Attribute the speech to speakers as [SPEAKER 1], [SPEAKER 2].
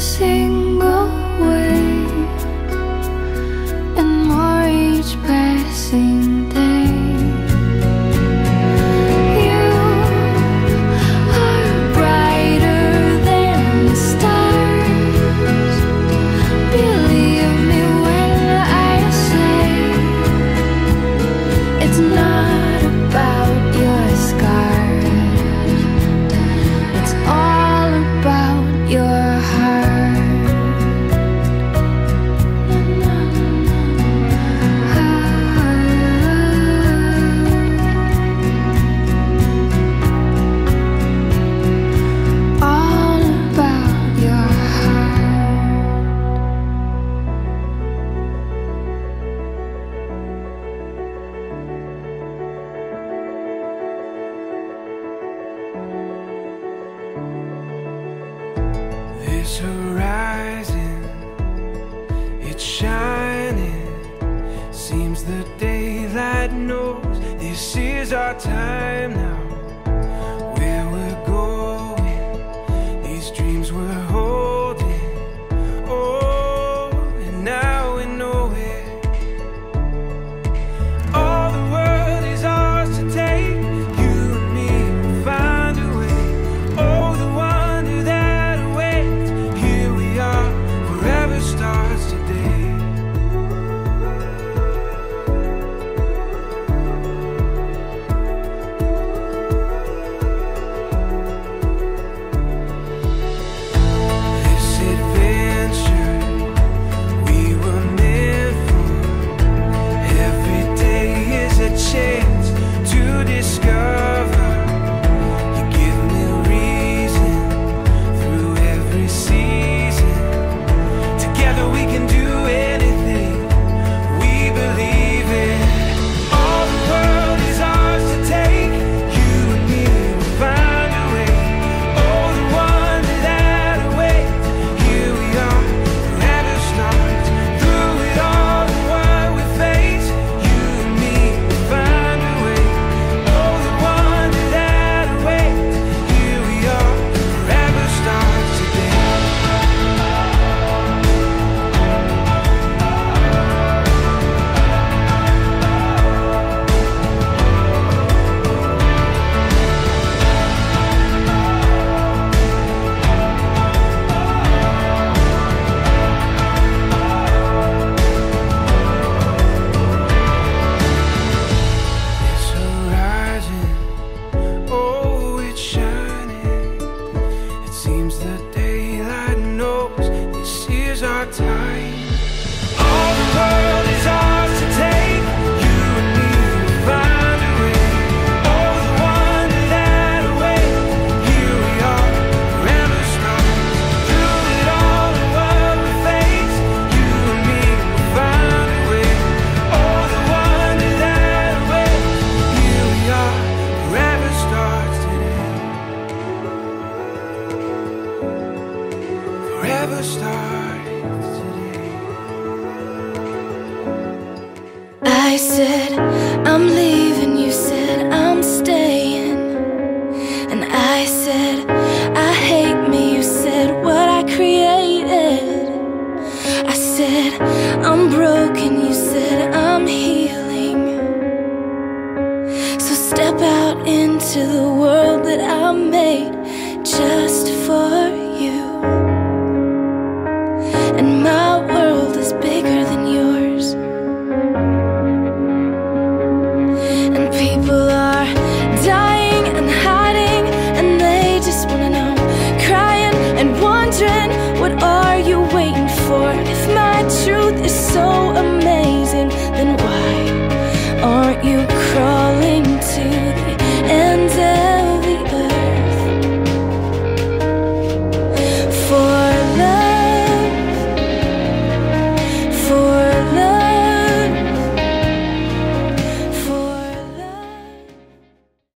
[SPEAKER 1] single way, and more each passing day. You are brighter than the stars. Believe me when I say it's not about your scars, it's all about your heart. All about your heart.
[SPEAKER 2] This horizon, it's shining. Seems the daylight knows this is our time now. Where we're going, these dreams we're holding. Oh, and now we know it. All the world is ours to take. You and me will find a way. Oh, the wonder that awaits. Here we are, forever starts today. This adventure we were meant for. Every day is a chance to discover. You give me reason through every season. Together we can do anything we believe in. All the world is ours to take. You and me will find a way. Oh, the wonder that awaits. Here we are, forever starts. Through it all and what we face, you and me will find a way. Oh, the wonder that awaits. Here we are, forever starts today. This horizon, oh, it's shining. It seems the daylight knows this is our time. All the world is ours to take. You and me will find a way. Oh, the wonder that awaits. Here we are, forever starts. Through it all and what we face, you and me will find a way. Oh, the wonder that awaits. Here we are, forever starts today. Forever starts today.
[SPEAKER 1] I said, I'm leaving, you said, I'm staying. And I said, I hate me, you said, what I created. I said, I'm broken, you said, I'm healing. So step out into the world that I made just